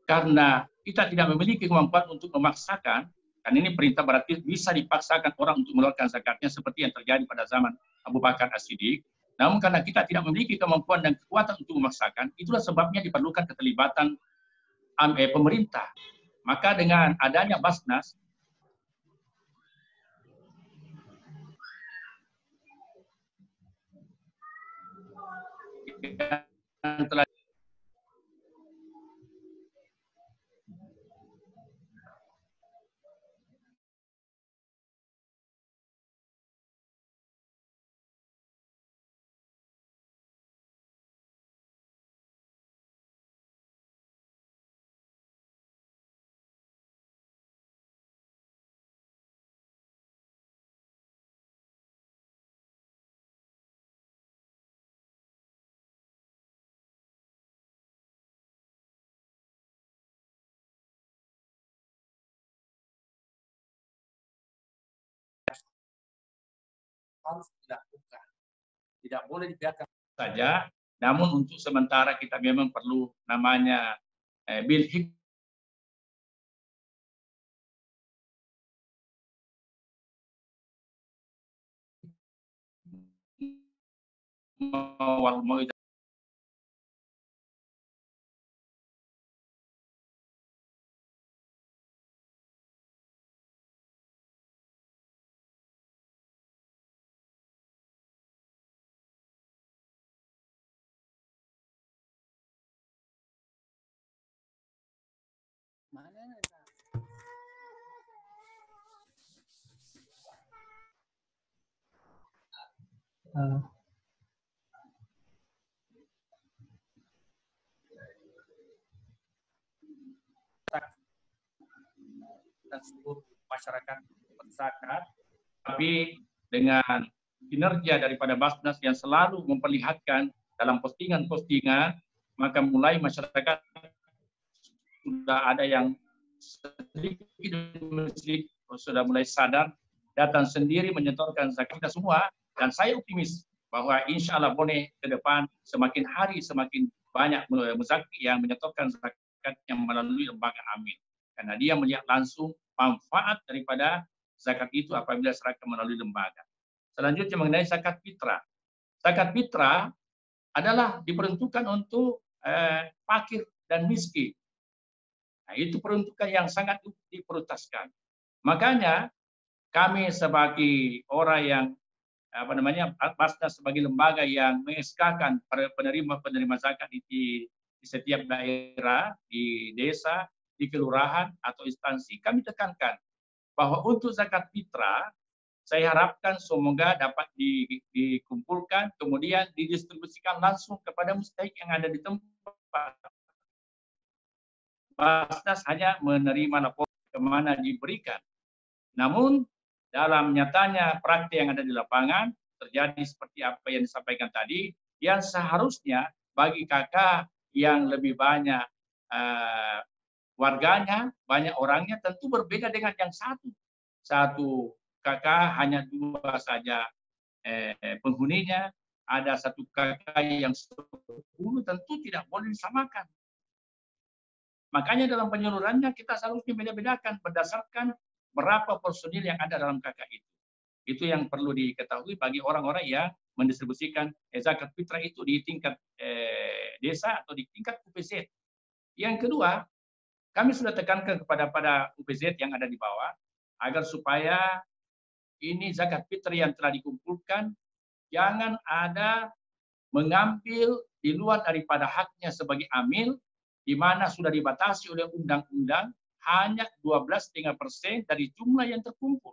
karena kita tidak memiliki kemampuan untuk memaksakan, kan ini perintah berarti bisa dipaksakan orang untuk mengeluarkan zakatnya seperti yang terjadi pada zaman Abu Bakar As-Siddiq. Namun karena kita tidak memiliki kemampuan dan kekuatan untuk memaksakan, itulah sebabnya diperlukan keterlibatan pemerintah. Maka dengan adanya Basnas, yang telah harus dilakukan. Tidak boleh dibiarkan saja, namun untuk sementara kita memang perlu namanya bil wal mau'izah. Dan seluruh masyarakat berzakat, tapi dengan kinerja daripada Basnas yang selalu memperlihatkan dalam postingan-postingan, maka mulai masyarakat sudah ada yang sedikit sudah mulai sadar, datang sendiri menyetorkan zakat kita semua, dan saya optimis bahwa insya Allah boleh ke depan semakin hari semakin banyak muzaki yang menyetorkan zakat yang melalui lembaga Amin. Karena dia melihat langsung manfaat daripada zakat itu apabila serahkan melalui lembaga. Selanjutnya mengenai zakat fitrah. Zakat fitrah adalah diperuntukkan untuk fakir dan miskin. Nah, itu peruntukan yang sangat diprioritaskan. Makanya kami sebagai orang yang Basnas sebagai lembaga yang mengeskakan penerima zakat di setiap daerah, di desa, di kelurahan atau instansi, kami tekankan bahwa untuk zakat fitrah, saya harapkan semoga dapat dikumpulkan, kemudian didistribusikan langsung kepada mustahik yang ada di tempat. Basnas hanya menerima laporan kemana diberikan. Namun, dalam nyatanya praktik yang ada di lapangan, terjadi seperti apa yang disampaikan tadi, yang seharusnya bagi kakak yang lebih banyak warganya, banyak orangnya, tentu berbeda dengan yang satu. Satu kakak hanya 2 saja penghuninya, ada satu kakak yang 10, tentu tidak boleh disamakan. Makanya dalam penyalurannya kita seharusnya beda-bedakan berdasarkan berapa personil yang ada dalam KK itu. Itu yang perlu diketahui bagi orang-orang yang mendistribusikan zakat fitrah itu di tingkat desa atau di tingkat UPZ. Yang kedua, kami sudah tekankan pada UPZ yang ada di bawah agar supaya ini zakat fitrah yang telah dikumpulkan jangan ada mengambil di luar daripada haknya sebagai amil, di mana sudah dibatasi oleh undang-undang hanya 12,5% dari jumlah yang terkumpul.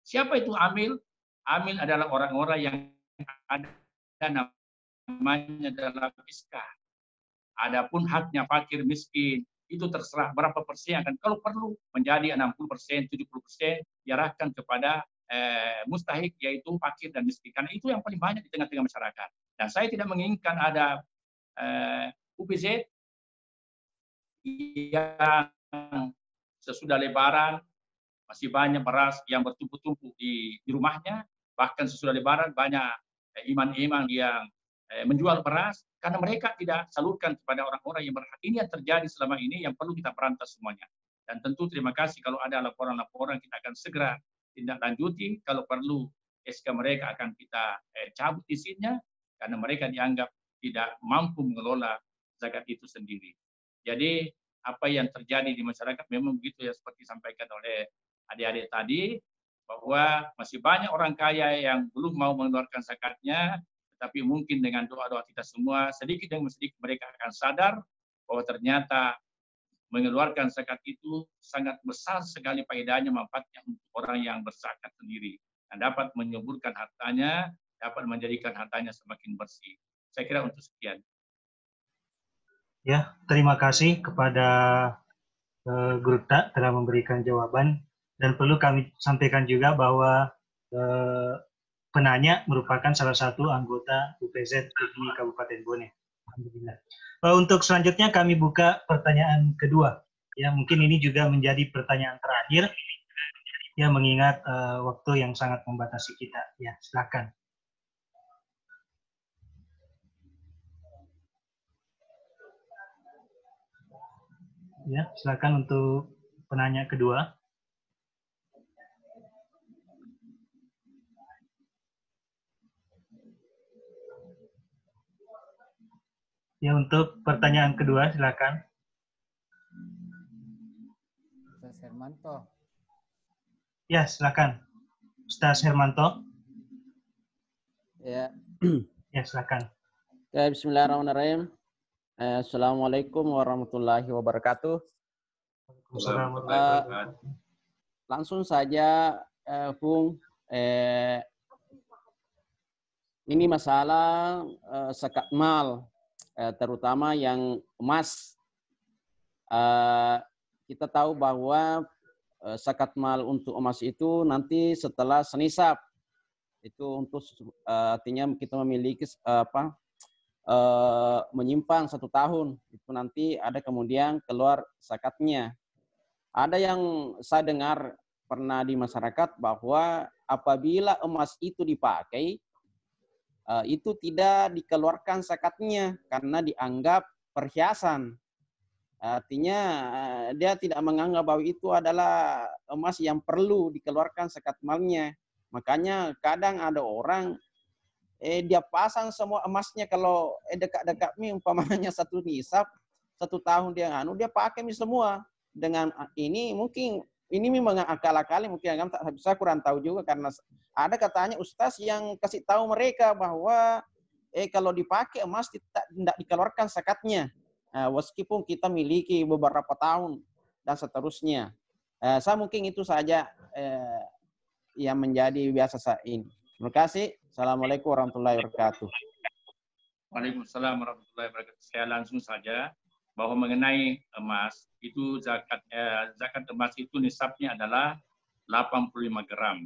Siapa itu amil? Amil adalah orang-orang yang ada namanya dalam fiskah. Adapun haknya fakir miskin itu terserah berapa persen akan kalau perlu menjadi 60%, 70% diarahkan kepada mustahik yaitu fakir dan miskin. Karena itu yang paling banyak di tengah-tengah masyarakat. Dan saya tidak menginginkan ada UPZ yang sesudah Lebaran masih banyak beras yang bertumpuk-tumpuk di rumahnya, bahkan sesudah Lebaran banyak imam-imam yang menjual beras karena mereka tidak salurkan kepada orang-orang yang berhak. Ini yang terjadi selama ini yang perlu kita berantas semuanya. Dan tentu terima kasih kalau ada laporan-laporan kita akan segera tindak lanjuti. Kalau perlu SK mereka akan kita cabut izinnya karena mereka dianggap tidak mampu mengelola zakat itu sendiri. Jadi apa yang terjadi di masyarakat memang begitu ya seperti disampaikan oleh adik-adik tadi, bahwa masih banyak orang kaya yang belum mau mengeluarkan zakatnya, tetapi mungkin dengan doa-doa kita semua, sedikit demi sedikit mereka akan sadar bahwa ternyata mengeluarkan zakat itu sangat besar sekali faedahnya, manfaatnya untuk orang yang berzakat sendiri. Dan dapat menyuburkan hartanya, dapat menjadikan hartanya semakin bersih. Saya kira untuk sekian. Ya, terima kasih kepada Guru Tak telah memberikan jawaban. Dan perlu kami sampaikan juga bahwa penanya merupakan salah satu anggota UPZ di Kabupaten Bone. Alhamdulillah. Untuk selanjutnya kami buka pertanyaan kedua. Ya, mungkin ini juga menjadi pertanyaan terakhir. Ya, mengingat waktu yang sangat membatasi kita. Ya, silakan. Ya, silakan untuk penanya kedua. Ya, untuk pertanyaan kedua, silakan. Ustaz Hermanto. Ya, silakan. Ustaz Hermanto. Ya. Ya, silakan. Ya, bismillahirrahmanirrahim. Assalamualaikum warahmatullahi wabarakatuh. Langsung saja, Bung. Ini masalah zakat mal, terutama yang emas. Kita tahu bahwa zakat mal untuk emas itu nanti setelah senisab. Itu untuk artinya kita memiliki menyimpang 1 tahun. Itu nanti ada kemudian keluar zakatnya. Ada yang saya dengar pernah di masyarakat bahwa apabila emas itu dipakai, itu tidak dikeluarkan zakatnya karena dianggap perhiasan. Artinya dia tidak menganggap bahwa itu adalah emas yang perlu dikeluarkan zakat malnya. Makanya kadang ada orang dia pasang semua emasnya kalau dekat-dekat umpamanya 1 nisab, 1 tahun dia pakai semua. Dengan ini mungkin ini memang akal-akali mungkin saya kurang tahu juga karena ada katanya ustaz yang kasih tahu mereka bahwa kalau dipakai emas tidak dikeluarkan zakatnya. Meskipun kita miliki beberapa tahun dan seterusnya. Saya mungkin itu saja yang menjadi biasa saat ini. Terima kasih. Assalamualaikum warahmatullahi wabarakatuh. Waalaikumsalam warahmatullahi wabarakatuh. Saya langsung saja bahwa mengenai emas itu zakat emas itu nisabnya adalah 85 gram.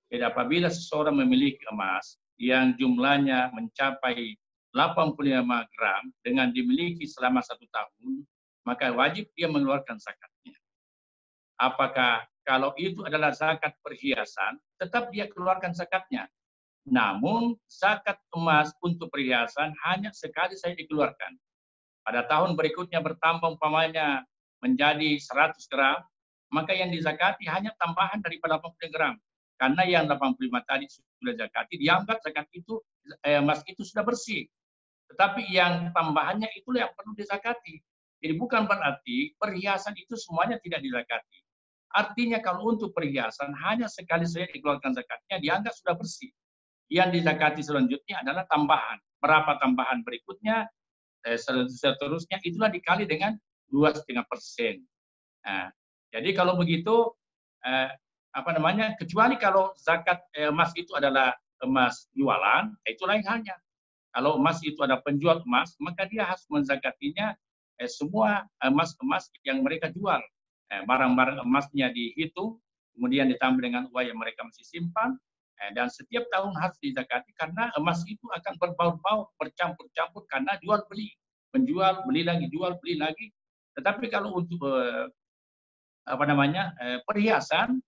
Jadi apabila seseorang memiliki emas yang jumlahnya mencapai 85 gram dengan dimiliki selama 1 tahun, maka wajib dia mengeluarkan zakatnya. Apakah kalau itu adalah zakat perhiasan, tetap dia keluarkan zakatnya. Namun zakat emas untuk perhiasan hanya sekali saja dikeluarkan. pada tahun berikutnya bertambah umpamanya menjadi 100 gram, maka yang dizakati hanya tambahan daripada 80 gram. Karena yang 85 tadi sudah zakati, dianggap zakat itu emas itu sudah bersih. Tetapi yang tambahannya itulah yang perlu dizakati. Jadi bukan berarti perhiasan itu semuanya tidak dizakati. Artinya kalau untuk perhiasan hanya sekali saja dikeluarkan zakatnya dianggap sudah bersih. Yang dizakati selanjutnya adalah tambahan. Berapa tambahan berikutnya, seterusnya itulah dikali dengan 2,5%. Nah, jadi kalau begitu, kecuali kalau zakat emas itu adalah emas jualan, itu lain halnya. Kalau emas itu ada penjual emas, maka dia harus menzakatinya semua emas-emas yang mereka jual. Barang-barang emasnya dihitung, kemudian ditambah dengan uang yang mereka masih simpan, dan setiap tahun harus dizakati karena emas itu akan berbaur-baur, bercampur-campur karena jual beli, menjual, beli lagi, jual, beli lagi. Tetapi kalau untuk perhiasan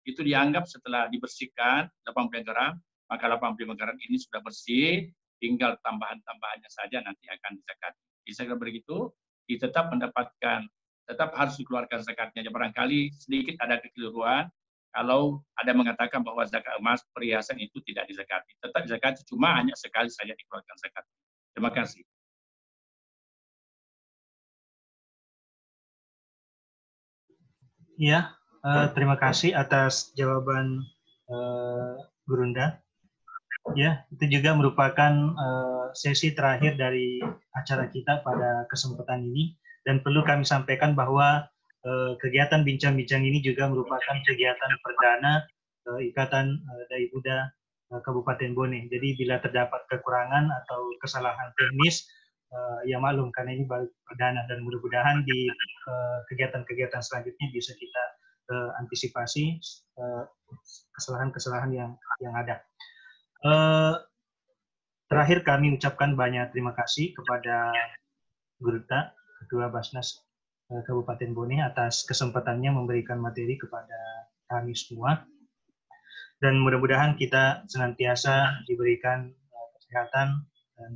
itu dianggap setelah dibersihkan 85 gram, maka 85 gram ini sudah bersih, tinggal tambahan-tambahannya saja nanti akan dizakati. Bisa begitu, tetap mendapatkan, tetap harus dikeluarkan zakatnya. Barangkali sedikit ada kekeliruan kalau ada mengatakan bahwa zakat emas perhiasan itu tidak dizakati. Tetap dizakati, cuma hanya sekali saja dikeluarkan zakat. Terima kasih. Ya, terima kasih atas jawaban Gurunda. Ya, itu juga merupakan sesi terakhir dari acara kita pada kesempatan ini, dan perlu kami sampaikan bahwa kegiatan bincang-bincang ini juga merupakan kegiatan perdana Ikatan Dai Buddha Kabupaten Bone. Jadi bila terdapat kekurangan atau kesalahan teknis, ya maklum karena ini baru perdana, dan mudah-mudahan di kegiatan-kegiatan selanjutnya bisa kita antisipasi kesalahan-kesalahan yang ada. Terakhir kami ucapkan banyak terima kasih kepada Gurunda, Ketua Basnas Kabupaten Bone atas kesempatannya memberikan materi kepada kami semua. Dan mudah-mudahan kita senantiasa diberikan kesehatan dan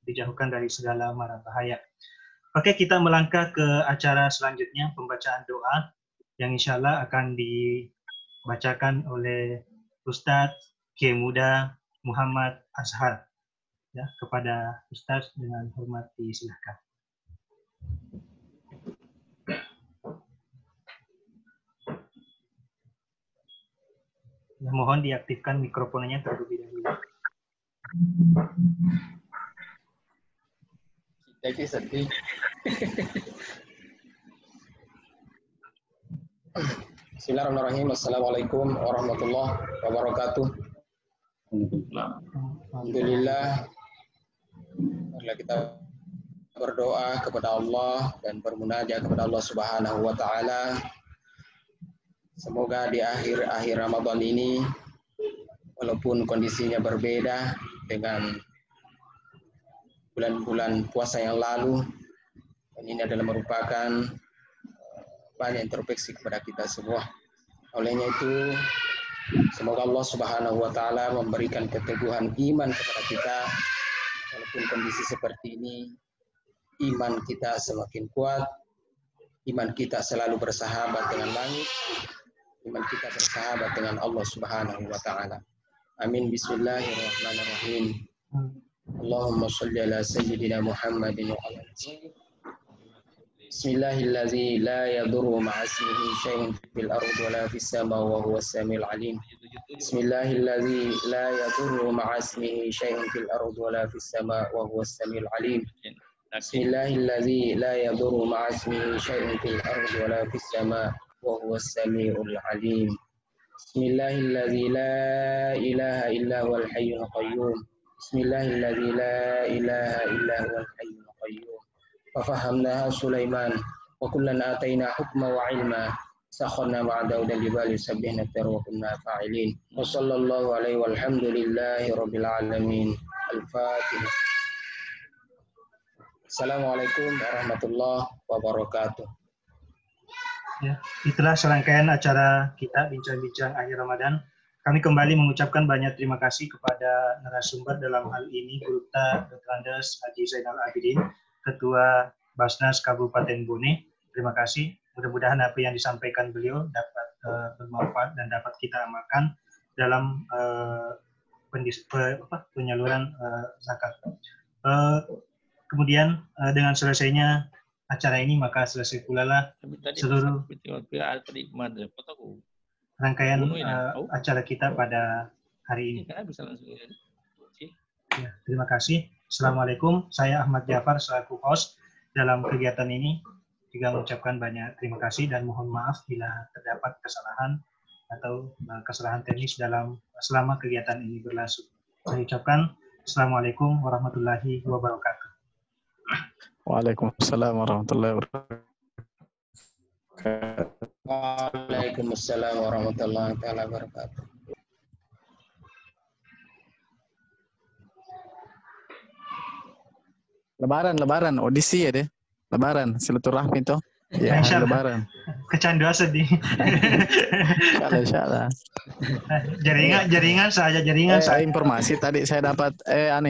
dijauhkan dari segala mara bahaya. Oke, kita melangkah ke acara selanjutnya, pembacaan doa yang insya Allah akan dibacakan oleh Ustadz Kiai Muda Muhammad Azhar. Ya, kepada Ustadz dengan hormat disilahkan. Ya, mohon diaktifkan mikrofonnya terlebih dahulu. Jadi sedih. Bismillahirrahmanirrahim. Assalamualaikum warahmatullahi wabarakatuh. Alhamdulillah. Marilah kita berdoa kepada Allah dan bermunajat kepada Allah Subhanahu wa taala. Semoga di akhir Ramadan ini, walaupun kondisinya berbeda dengan bulan-bulan puasa yang lalu, dan ini adalah merupakan banyak introspeksi kepada kita semua. Olehnya itu, semoga Allah Subhanahu wa taala memberikan keteguhan iman kepada kita. Walaupun kondisi seperti ini, iman kita semakin kuat, iman kita selalu bersahabat dengan langit, iman kita bersahabat dengan Allah Subhanahu wa taala. Amin. Bismillahirrahmanirrahim. Allahumma shalli ala sayyidina Muhammadin wa ala alihi. Bismillahirrahmanirrahim. La yadurru ma'a ismihi syai'un fil ardi wa la fis sama wa huwas samiul alim. Bismillahirrahmanirrahim. La yadurru ma'a ismihi syai'un fil ardi wa la fis sama wa huwas samiul alim. Bismillahirrahmanirrahim. La yadurru ma'a ismihi syai'un fil ardi wa la fis sama wa huwas samiul alim. Bismillahirrahmanirrahim. La ilaha illa huwal hayyul qayyum. Bismillahirrahmanirrahim. La ilaha illa huwal hayyul qayyum. Fafahamnaha Sulaiman wa kullan ataina hukma wa ilma. Sakharna ma'a Daud al-jibali yusabbihna at-tayra wa kunna fa'ilin. Wa sallallahu alaihi walhamdulillahi rabbil alamin. Al-Fatihah. Assalamualaikum warahmatullahi wabarakatuh. Ya, itulah serangkaian acara kita bincang-bincang akhir Ramadan. Kami kembali mengucapkan banyak terima kasih kepada narasumber dalam hal ini Gurunda Dr. Andes Haji Zainal Abidin Ketua Basnas Kabupaten Bone. Terima kasih. Mudah-mudahan apa yang disampaikan beliau dapat bermanfaat dan dapat kita amalkan dalam penyaluran zakat. Kemudian dengan selesainya acara ini maka selesai pula lah seluruh rangkaian acara kita pada hari ini. Ya, terima kasih. Assalamualaikum. Saya Ahmad Jafar selaku host dalam kegiatan ini. Juga mengucapkan banyak terima kasih dan mohon maaf bila terdapat kesalahan atau kesalahan teknis selama kegiatan ini berlangsung. Saya ucapkan Assalamualaikum warahmatullahi wabarakatuh. Waalaikumsalam warahmatullahi wabarakatuh. Waalaikumsalam warahmatullahi wabarakatuh. Lebaran, audisi ya deh. Lebaran, silaturahmi toh. Ya, Lebaran. Kecanduan sedih. Insyaallah. Jaringan saja. Informasi tadi saya dapat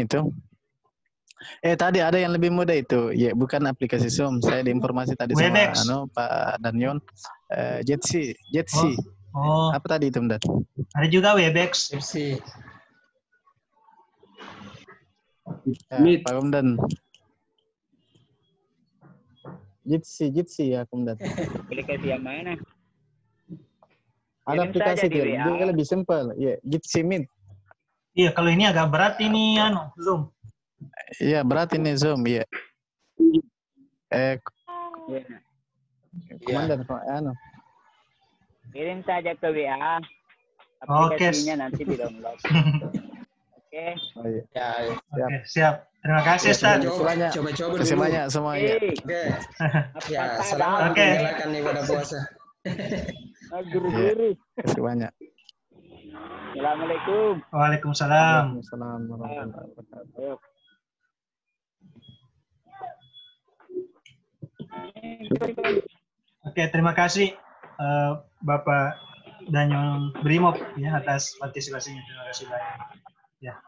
itu. Tadi ada yang lebih mudah itu. Ya, bukan aplikasi Zoom. Saya di informasi tadi Webex. sama Pak Danyon. Jetsi. Oh. Apa tadi itu, Mbak? Ada juga Webex. Pak Komdan. Jitsi ya Komdan. Aplikasi yang mana? Ada Kirim aplikasi saja di dia WA. lebih simpel. Ya, Jitsi Meet. Iya, kalau ini agak berat ini Zoom. Iya, berat ini Zoom, ya. Komandan Kirim saja ke WA. Oke. Aplikasinya nanti di-download. Oke. Oh, iya. Ya, Oke, siap. Terima kasih, Ustaz. coba Terima dulu. banyak semua ya. Oke. Ya, selamat Oke. menjalankan ibadah puasa. Guru-guru. Terima kasih banyak. Assalamualaikum. Waalaikumsalam. Waalaikumsalam warahmatullahi wabarakatuh. Ayo. Oke, terima kasih Bapak Danyon Brimob ya atas partisipasinya. Terima kasih banyak. Ya.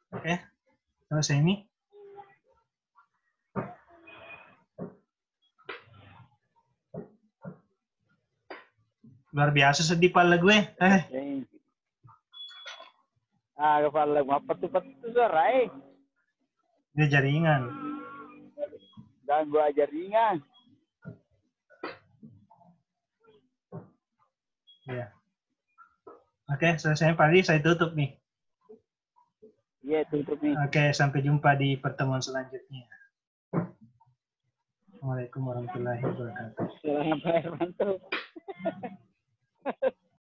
Oke, selesai ini. Luar biasa sedih pala gue. Kepala patu-patu suara Dia jaringan. Ganggu aja ringan. Ya. Oke, selesai Pak, saya tutup nih. Iya, tutup nih. Oke, sampai jumpa di pertemuan selanjutnya. Assalamualaikum warahmatullahi wabarakatuh. Selamat Pak Hermanto.